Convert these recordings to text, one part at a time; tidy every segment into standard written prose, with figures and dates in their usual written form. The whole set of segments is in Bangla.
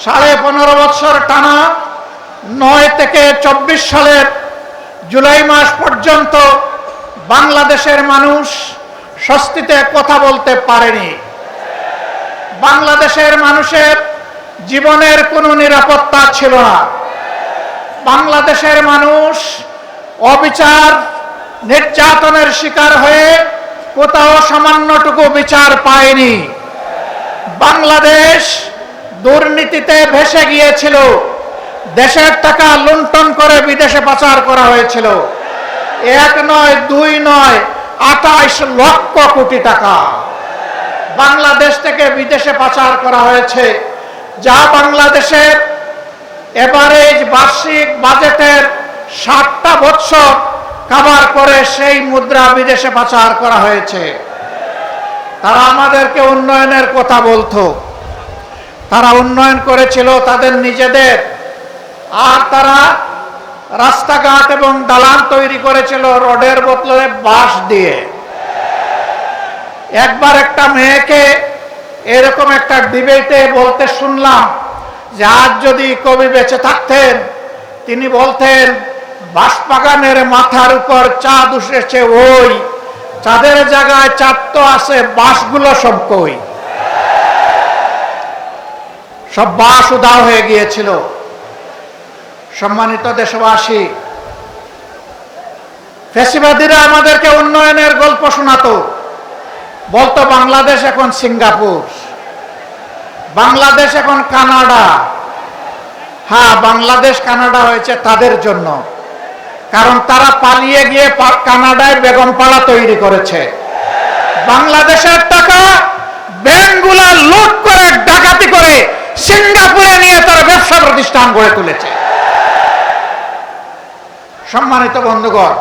15.5 বছর টানা 9 থেকে 24 সালের জুলাই মাস পর্যন্ত বাংলাদেশের মানুষ স্বস্তিতে কথা বলতে পারেনি। বাংলাদেশের মানুষের জীবনের কোনো নিরাপত্তা ছিল না। বাংলাদেশের মানুষ অবিচার নির্যাতনের শিকার হয়ে কোথাও সামান্যটুকু বিচার পায়নি। বাংলাদেশ দুর্নীতিতে ভেসে গিয়েছিল। দেশের টাকা লুণ্ঠন করে বিদেশে পাচার করা হয়েছিল। 1 নয় 2 নয় 28 লক্ষ কোটি টাকা বাংলাদেশ থেকে বিদেশে পাচার করা হয়েছে, যা বাংলাদেশের এভারেজ বার্ষিক বাজেটের 60টা বছর কভার করে সেই মুদ্রা বিদেশে পাচার করা হয়েছে। তারা আমাদেরকে উন্নয়নের কথা বলতো। তারা উন্নয়ন করেছিল তাদের নিজেদের, আর তারা রাস্তাঘাট এবং দালান তৈরি করেছিল রোডের বদলে বাঁশ দিয়ে। একবার একটা মেয়েকে এরকম একটা ডিবেটে বলতে শুনলাম যে আজ যদি কবি বেঁচে থাকতেন তিনি বলতেন, বাঁশবাগানের মাথার উপর চাঁদ উঠেছে ওই, চাঁদের জায়গায় চাঁদ তো আছে, বাঁশগুলো সব কই। সব বাঁশ উধাও হয়ে গিয়েছিল। সম্মানিত দেশবাসী, ফ্যাসিবাদীরা আমাদেরকে উন্নয়নের গল্প শোনাতো। বলতো বাংলাদেশ এখন সিঙ্গাপুর, বাংলাদেশ এখন কানাডা। হ্যাঁ, বাংলাদেশ কানাডা হয়েছে তাদের জন্য, কারণ তারা পালিয়ে গিয়ে কানাডায় বেগমপাড়া তৈরি করেছে। বাংলাদেশের টাকা ব্যাংকগুলা লুট করে ডাকাতি করে সিঙ্গাপুরে নিয়ে তারা ব্যবসা প্রতিষ্ঠান গড়ে তুলেছে। সম্মানিত বন্ধুগণ,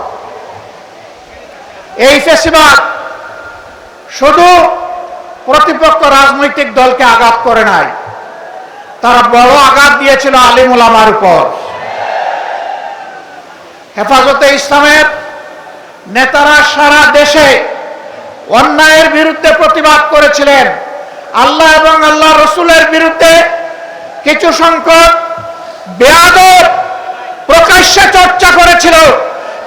এই ফ্যাসিবাদ শুধু প্রতিপক্ষ রাজনৈতিক দলকে আঘাত করে নাই, তারা বড় আঘাত দিয়েছিল আলিম ওলামার উপর। হেফাজতে ইসলামের নেতারা সারা দেশে অন্যায়ের বিরুদ্ধে প্রতিবাদ করেছিলেন। আল্লাহ এবং আল্লাহ রসুলের বিরুদ্ধে কিছু সংখ্যক বেয়াদব প্রকাশ্যে চর্চা করেছিল।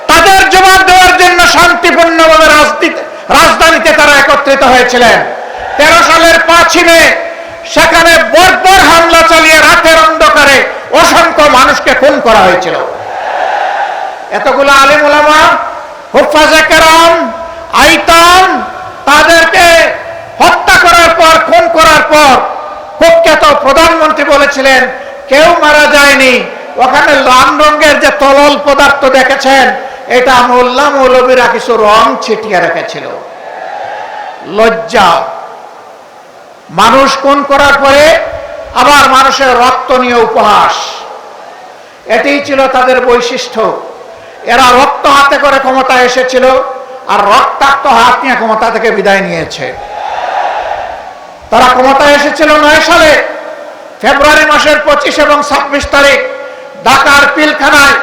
তাদের জবাব দেওয়ার জন্য শান্তিপূর্ণভাবে রাজধানীতে তারা একত্রিত হয়েছিলেন। 13 সালের 5ই মে সেখানে বর্বর হামলা চালিয়ে রাতের অন্ধকারে অসংখ্য মানুষকে খুন করা হয়েছিল। এতগুলো আলিম ওলামা, হুফাজে কেরাম, আইতাম, তাদেরকে হত্যা করার পর, খুন করার পর কুখ্যাত প্রধানমন্ত্রী বলেছিলেন কেউ মারা যায়নি, ওখানে লাল রঙের যে তরল পদার্থ দেখেছেন এটা মোল্লা মৌলবীরা কিছু রং ছিটিয়ে রেখেছিল। লজ্জা! মানুষ খুন করার পরে আবার মানুষের রক্ত নিয়ে উপহাস, এটাই ছিল তাদের বৈশিষ্ট্য। এরা রক্ত হাতে করে ক্ষমতায় এসেছিল, আর রক্তাক্ত হাত নিয়ে ক্ষমতা থেকে বিদায় নিয়েছে। তারা ক্ষমতায় এসেছিল 9 সালে ফেব্রুয়ারি মাসের 25 এবং 26 তারিখ ঢাকার পিলখানায়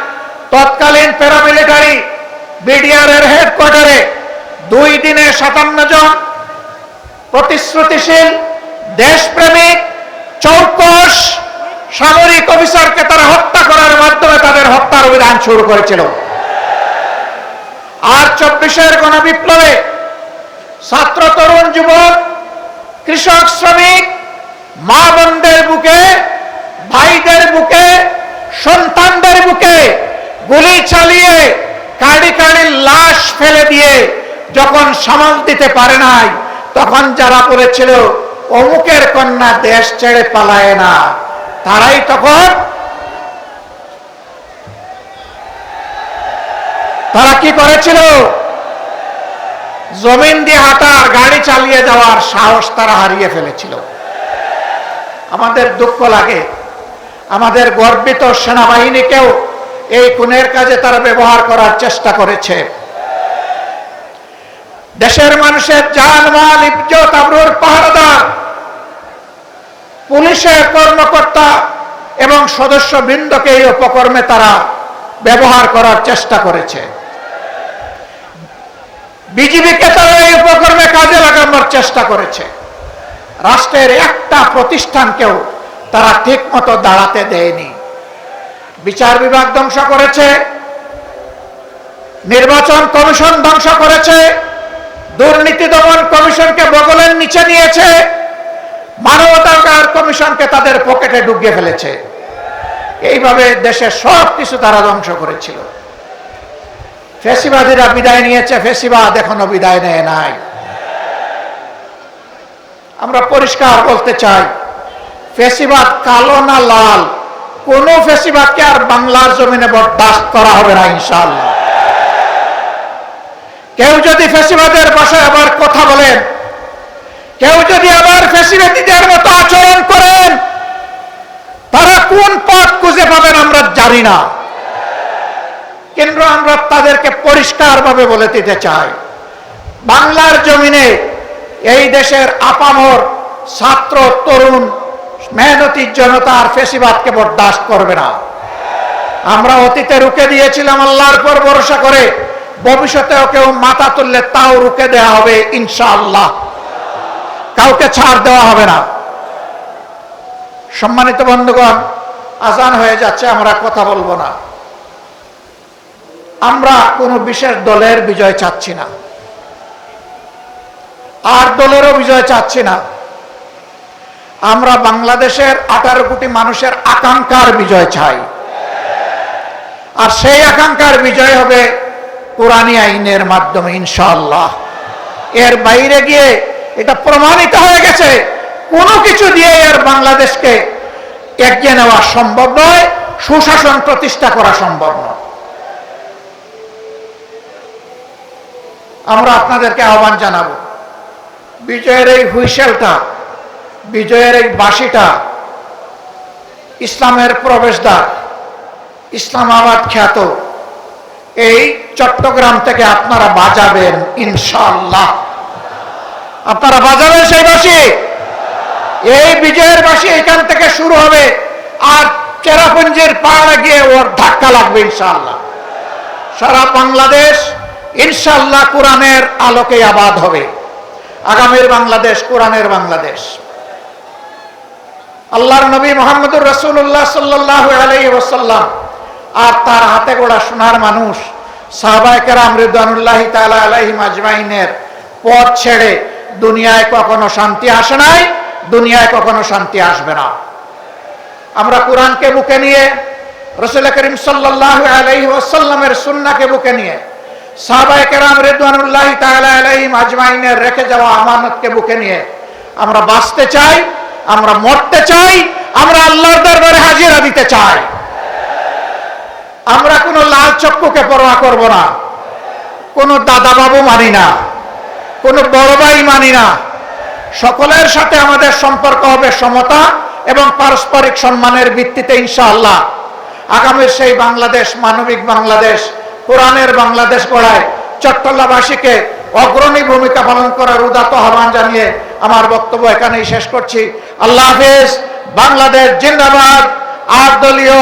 তৎকালীন প্যারামিলিটারি বিডিআর এর হেডকোয়ার্টারে 2 দিনে 57 জন প্রতিশ্রুতিশীল দেশপ্রেমিক চৌকস সামরিক অফিসারকে তারা হত্যা করার মাধ্যমে তাদের হত্যার অভিযান শুরু করেছিল। আর 24-এর গণবিপ্লবে ছাত্র, তরুণ, যুবক, কৃষক, শ্রমিক, মা বোনদের বুকে, ভাইদের বুকে, সন্তানদের বুকে গুলি চালিয়ে কাড়ি কাড়ি লাশ ফেলে দিয়ে যখন সামাল দিতে পারে নাই, তখন যারা বলেছিল অমুকের কন্যা দেশ ছেড়ে পালায় না, তারাই তখন তারা কি করেছিল? জমিন দিয়ে হাঁটার, গাড়ি চালিয়ে যাওয়ার সাহস তারা হারিয়ে ফেলেছিল। আমাদের দুঃখ লাগে, আমাদের গর্বিত সেনাবাহিনীকেও এই খুনের কাজে তারা ব্যবহার করার চেষ্টা করেছে। দেশের মানুষের জান, মাল, ইজ্জত, আবরুর পাহারাদার পুলিশের কর্মকর্তা এবং সদস্যবৃন্দকে এই উপকর্মে তারা ব্যবহার করার চেষ্টা করেছে। বিজিবিকে তারা এই উপকর্মে কাজে লাগানোর চেষ্টা করেছে। রাষ্ট্রের একটা প্রতিষ্ঠানকেও তারা ঠিক মতো দাঁড়াতে দেয়নি। বিচার বিভাগ ধ্বংস করেছে, নির্বাচন কমিশন ধ্বংস করেছে, দুর্নীতি দমন কমিশনকে বগলের নিচে নিয়েছে, মানবাধিকার কমিশনকে তাদের পকেটে ঢুকিয়ে ফেলেছে। এইভাবে দেশের সব কিছু তারা ধ্বংস করেছিল। ফ্যাসিবাদীরা বিদায় নিয়েছে, ফ্যাসিবাদ এখনো বিদায় নেয় নাই। আমরা পরিষ্কার বলতে চাই, ফ্যাসিবাদ কালো না লাল, কোন ফ্যাসিবাদকে আর বাংলার জমিনে বরদাস্ত করা হবে না ইনশাআল্লাহ। কেউ যদি ফ্যাসিবাদের ভাষায় আবার কথা বলেন, কেউ যদি আবার ফ্যাসিবাদীদের মতো আচরণ করেন, তারা কোন পথ খুঁজে পাবেন আমরা জানি না, কিন্তু আমরা তাদেরকে পরিষ্কারভাবে বলে দিতে চাই, বাংলার জমিনে এই দেশের আপামর ছাত্র তরুণ মেহনতি জনতা আর ফ্যাসিবাদকে বরদাস্ত করবে না। আমরা অতীতে রুখে দিয়েছিলাম আল্লাহর উপর ভরসা করে, ভবিষ্যতেও কেউ মাথা তুললে তাও রুখে দেওয়া হবে ইনশাআল্লাহ, কাউকে ছাড় দেওয়া হবে না। সম্মানিত বন্ধুগণ, আজান হয়ে যাচ্ছে, আমরা কথা বলবো না। আমরা কোন বিশেষ দলের বিজয় চাচ্ছি না, আর দলেরও বিজয় চাচ্ছি না। আমরা বাংলাদেশের 18 কোটি মানুষের আকাঙ্ক্ষার বিজয় চাই, আর সেই আকাঙ্ক্ষার বিজয় হবে কোরআনী আইনের মাধ্যমে ইনশাআল্লাহ। এর বাইরে গিয়ে এটা প্রমাণিত হয়ে গেছে, কোনো কিছু দিয়ে এর বাংলাদেশকে এগিয়ে নেওয়া সম্ভব নয়, সুশাসন প্রতিষ্ঠা করা সম্ভব নয়। আমরা আপনাদেরকে আহ্বান জানাবো, বিজয়ের এই হুইসেলটা, বিজয়ের এই বাঁশিটা ইসলামের প্রবেশদ্বার, ইসলামাবাদ খ্যাত এই চট্টগ্রাম থেকে আপনারা বাজাবেন ইনশাআল্লাহ। আপনারা বাজাবেন সেই বাঁশি, এই বিজয়ের বাঁশি এখান থেকে শুরু হবে, আর চেরাপুঞ্জির পাহাড়ে গিয়ে ওর ধাক্কা লাগবে ইনশাআল্লাহ। সারা বাংলাদেশ ইনশাআল্লাহ কোরআনের আলোকে আবাদ হবে। আগামীর বাংলাদেশ কোরআনের বাংলাদেশ। আল্লাহর নবী মুহাম্মদুর রাসূলুল্লাহ সাল্লাল্লাহু আলাইহি ওয়াসাল্লাম আর তার হাতে গড়া সোনার মানুষ সাহাবায়ে কেরাম রিদওয়ানুল্লাহি তাআলা আলাইহিম আজমাইনের পথ ছেড়ে দুনিয়ায় কখনো শান্তি আসে নাই, দুনিয়ায় কখনো শান্তি আসবে না। আমরা কোরআনকে বুকে নিয়ে, রাসূল করিম সাল্লাল্লাহু আলাইহি ওয়াসাল্লামের সুন্নাহকে বুকে নিয়ে, সাহাবায়ে কেরাম রিদওয়ানুল্লাহি তাআলা আলাইহিম আজমাইনের রেখে যাওয়া আমানতকে বুকে নিয়ে আমরা বাঁচতে চাই, আমরা মরতে চাই, আমরা আল্লাহর দরবারে হাজিরা দিতে চাই। আমরা কোনো লাল চক্ষুকে পরোয়া করব না, কোনো দাদা বাবু মানি না, কোনো বড় ভাই মানি না। সকলের সাথে আমাদের সম্পর্ক হবে সমতা এবং পারস্পরিক সম্মানের ভিত্তিতে ইনশাআল্লাহ। আগামীর সেই বাংলাদেশ, মানবিক বাংলাদেশ, কোরআনের বাংলাদেশ গড়ায় চট্টগ্রামবাসীকে অগ্রণী ভূমিকা পালন করার উদাত্ত আহ্বান জানিয়ে আমার বক্তব্য এখানেই শেষ করছি। আল্লাহ হাফেজ। বাংলাদেশ জিন্দাবাদ। 8 দলীয়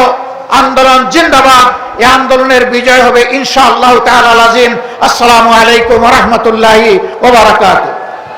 আন্দোলন জিন্দাবাদ। এই আন্দোলনের বিজয় হবে ইনশাআল্লাহ তাআলা আজিম। আসসালামু আলাইকুম ওয়া রাহমাতুল্লাহি ওয়া বারাকাতুহু।